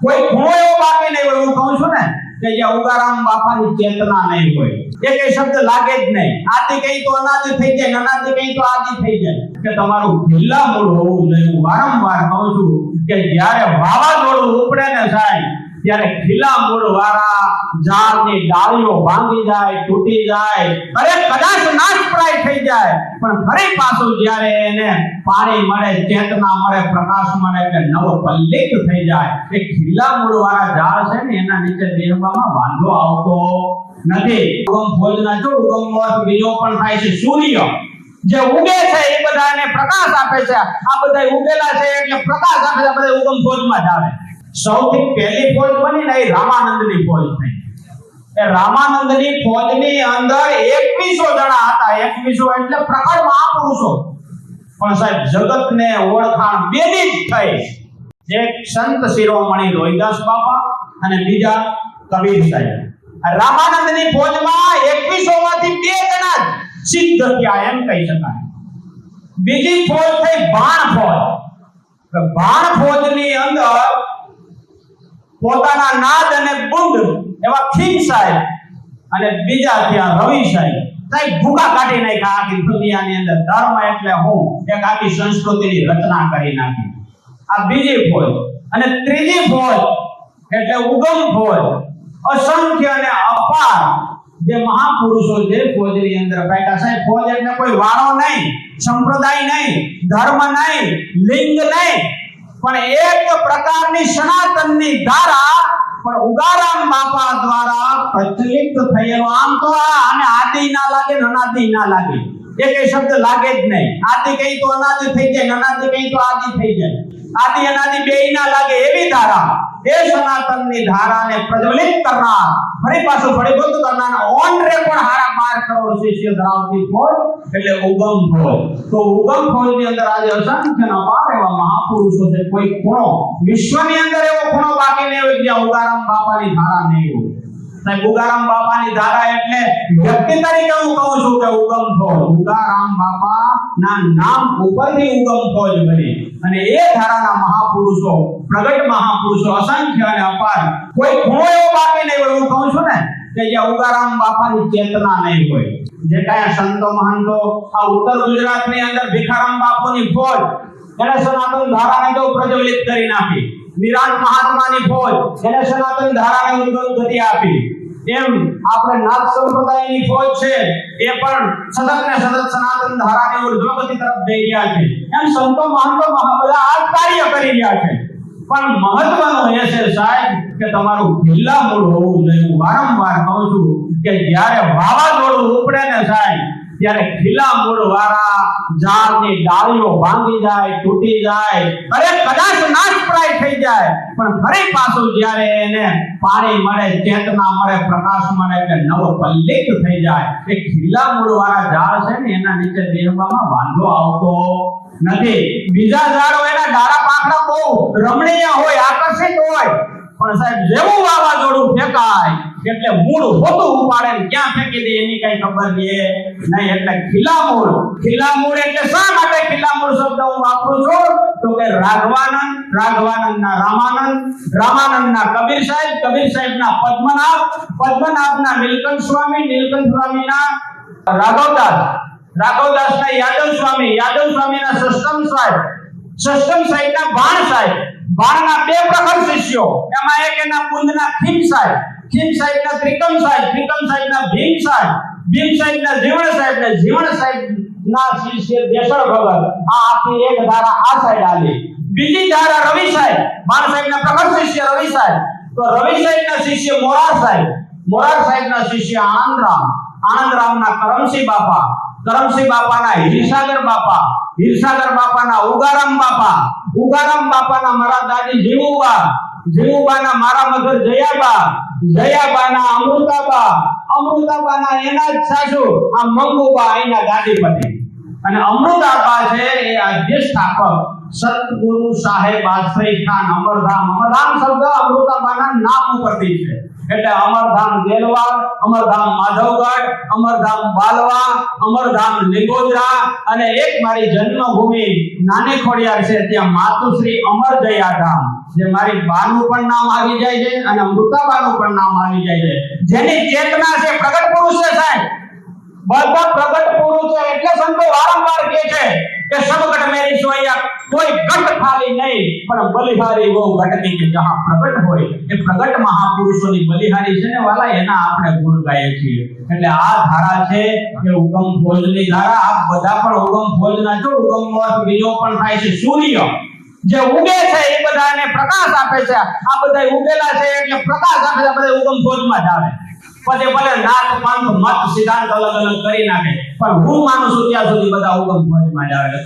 કોઈ ખૂણો એવો બાકી નહીં હોય. હું કહું છું ને કે જ્યાં ઉગારામ બાપાની ચેતના નહીં હોય, એક શબ્દ લાગે જ નહીં. આદિ કઈ તો અનાદિ થઈ જાય, અનાદિ કઈ તો આદિ થઈ જાય. કે તમારું ખીલા મૂળ હોવું જોઈએ. હું વારંવાર કહું છું કે જ્યારે વાવાઝોડું ઉપડે ને સાહેબ, ત્યારે ખીલા મૂળ વાળા ઝાડની ડાળીઓ ભાંગી જાય, તૂટી જાય, અરે કદાચ નાશપ્રાય થઈ જાય, પણ ફરી પાછું જ્યારે એને પાણી મળે, ચેતના મળે, પ્રકાશ મળે, એટલે નવો પલ્લિત થઈ જાય. એ ખીલા મૂળ વાળા ઝાડ છે ને, એના નીચે બેસવામાં વાંધો આવતો નથી. ઉગમ ફોજના જો ઉગમનો અર્થ બીજો પણ થાય છે સૂર્ય. જે ઉગે છે એ બધાને પ્રકાશ આપે છે. આ બધા ઉગેલા છે એટલે પ્રકાશ આપે છે. બધા ઉગમ ફોજમાં જ આવે. સૌથી પહેલી ફોજ બની ને એ રામાનંદની ફોજ થઈ. એ રામાનંદની ફોજની અંદર 2100 જણા હતા. 2100 એટલે પ્રખર મહાપુરુષો. પણ સાહેબ જગતને ઓળખાણ બેની જ થઈ. એક સંત શિરોમણી રોહિદાસ બાપા અને બીજા કબીર સાહેબ. રામાનંદની ફોજમાં 2100 માંથી 2 જણા જ સિદ્ધ થયા એમ કહી શકાય. બીજી ફોજ થઈ બાણ ફોજ. બાણ ફોજની અંદર પોતાના નાદ અને બુંદ એવા ખીમ સાહેબ અને બીજા ત્યાં રવિ સાહેબ ભૂકા કાઢી નાખ્યા આખી દુનિયાની અંદર. ધર્મ એટલે હું એક આખી સંસ્કૃતિની રચના કરી નાખી. આ બીજી ફોજ. અને ત્રીજી ફોજ એટલે ઉગમ ફોજ. અસંખ્ય અને અપાર જે મહાપુરુષો જે ફોજની અંદર બેઠા છે. ફોજ એટલે કોઈ વાળો નહીં, સંપ્રદાય નહીં, ધર્મ નહીં, લિંગ નહીં, પણ એક પ્રકારની સનાતનની ધારા પણ ઉગારામ બાપા દ્વારા પ્રચલિત થયેલો. આમ તો આને આદિ ના લાગે, અનાદિ ના લાગે, એક શબ્દ લાગે જ નહીં. આદિ કઈ તો અનાદિ થઈ જાય, અનાદિ કઈ તો આદિ થઈ જાય. આદિ અનાદિ બેય ના લાગે એવી ધારા, એ સનાતનની ધારાને પ્રજ્વલિત કરનાર, ફરી પાછું ફળીભૂત કરનાર, ઓન રેકોર્ડ હારા 12 કરોડ શિષ્ય ધરાવતી ફોજ એટલે ઉગમ ફોજ. તો ઉગમ ફોજની અંદર આજે અસંખ્ય અપાર એવા મહાપુરુષો છે. કોઈ ખૂણો વિશ્વની અંદર એવો ખૂણો બાકી નહીં હોય જ્યાં ઉગારામ બાપાની ધારા નહીં હોય. સાહેબ ઉગારામ બાપાની ધારા એટલે વ્યક્તિ તરીકે હું કહું છું કે ઉગમ ફોજ. ઉગારામ બાપા ના નામ ઉપરથી ઉગમ ફોજ બની અને એ ધારાના મહાપુરુષો, પ્રગટ મહાપુરુષો અસંખ્ય અને અપાર. કોઈ ખૂણો એવો બાકી નહીં હોય. હું કહું છું ને કે જ્યાં ઉગારામ બાપાની ચેતના નહીં હોય. જે કયા સંતો મહંતો આ ઉત્તર ગુજરાતની અંદર ભીખારામ બાપુની ફોજ એને સનાતન ધારાને તો પ્રજ્વલિત કરી નાખી. નિરાંત મહાત્માની ફોજ એને સનાતન ધારાને ઉદ્ગમ ગતિ આપી. એમ આપણે નાથ સંપ્રદાયની ફોજ છે એ પણ સતત ને સતત સનાતન ધારાની ઉર્ધ્વગતિ તરફ જઈ રહ્યા છે. એમ સંતો મહંતો બધા આ કાર્ય કરી રહ્યા છે. પણ મહત્વનું એ છે સાહેબ કે તમારું ખીલા મૂળ હોવું જોઈએ. હું વારંવાર કહું છું કે જ્યારે વાવાઝોડું ઉપડે ને સાહેબ, ત્યારે ખીલા મૂળ વાળા ઝાડની ડાળીઓ ભાંગી જાય, તૂટી જાય, અરે કદાચ નાશપ્રાય થઈ જાય, પણ ફરી પાછું જ્યારે એને પાણી મળે, ચેતના મળે, પ્રકાશ મળે, એટલે નવો પલ્લિત થઈ જાય. એ ખીલા મૂળ વાળા ઝાડ છે ને, એના નીચે બેસવામાં વાંધો આવતો નથી. બીજા ઝાડો એના ડાળા પાંખડા બહુ રમણીય હોય, આકર્ષિત હોય, પણ સાહેબ જેવું વાવાઝોડું ફેંકાય એટલે મૂળ હોતું ઉપાડે ને ક્યાં ફેંકી દે એની કઈ ખબર નહીં. એટલે ખીલા મૂળ. ખીલા મૂળ એટલે શા માટે ખીલા મૂળ શબ્દ હું વાપરું છું? તો કે રાઘવાનંદ, રાઘવાનંદના રામાનંદ, રામાનંદના કબીર સાહેબ, કબીર સાહેબના પદ્મનાભ, પદ્મનાભના નીલકંઠ સ્વામી, નીલકંઠ સ્વામીના રાઘવદાસ, રાઘવદાસના યાદવ સ્વામી, યાદવ સ્વામીના સષ્ટમ સાહેબ, સષ્ટમ સાહેબના બાણ સાહેબ, બાણના 2 પ્રખર શિષ્યો, એમાં એક એના પુંજના ખીમ સાહેબ, ખીમ સાહેબના ત્રિકમ સાહેબ, ત્રિકમ સાહેબના ભીમ સાહેબ, ભીમ સાહેબના જીવણ સાહેબ ને જીવણ સાહેબના શિષ્ય દેશળ ભગત. આ આખી એક ધારા આ સાઈડ આલી. બીજી ધારા રવિ સાહેબ, બાણ સાહેબના પ્રખર શિષ્ય રવિ સાહેબ. તો રવિ સાહેબના શિષ્ય મોરાર સાહેબ, મોરાર સાહેબના શિષ્ય આનંદરામ, આનંદરામના કરમસિંહ બાપા, કરમસિંહ બાપાના હીરસાગર બાપા, હીરસાગર બાપાના ઉગારામ બાપા, ઉગારામ બાપાના મારા દાદી જીવુબા, જીવુબાના મારા મધર જયાબા, જયાબાના અમૃતાબા, અમૃતાબાના એના જ સાસુ આ મંગુબા એના ગાદીપતિ. અને અમૃતાબા છે એ આદ્ય સ્થાપક સતગુરુ સાહેબ આશ્રય સ્થાન અમરધામ. અમરધામ શબ્દ અમૃતાબાના નામ ઉપરથી છે. એટલે અમરધામ દેલવા, અમરધામ માધવગઢ, અમરધામ બાલવા, અમરધામ લીંગોદરા અને એક મારી જન્મભૂમિ નાની ખોડિયાર છે ત્યાં માતુશ્રી અમરજયા ધામ. જે મારી બાનું પણ નામ આવી જાય છે અને અમૃતાબાનું પણ નામ આવી જાય છે, જેની ચેતના છે પ્રગટ પુરુષ છે સાહેબ, બધા પ્રગટ પુરુષ છે। એટલે સંતો વારંવાર કહે છે કે સબ ઘટ મેરી સોયા, કોઈ ઘટ ખાલી નહીં પણ બલિહારી વો ઘટ કી કે જહાં પ્રગટ હોય। એ પ્રગટ મહાપુરુષોની બલિહારી છે ને વાલા, એના આપણે ગુણ ગાઈએ છીએ। એટલે આ ધારા છે કે ઉગમ ફોજની ધારા। આપ બધા પણ ઉગમ ફોજના છો। ઉગમનો અર્થ બીજો પણ થાય છે સૂર્ય, જે ઉગે છે એ બધાને પ્રકાશ આપે છે। આ બધા ઉગેલા છે એટલે પ્રકાશ આપે છે, બધા ઉગમ ફોજમાં જ આવે। પછી ભલે નાત પંથ મત સિદ્ધાંત અલગ અલગ કરી નાખે, પણ હું માનું છું ત્યાં સુધી બધા ઉગમ ફોજમાં જ આવે।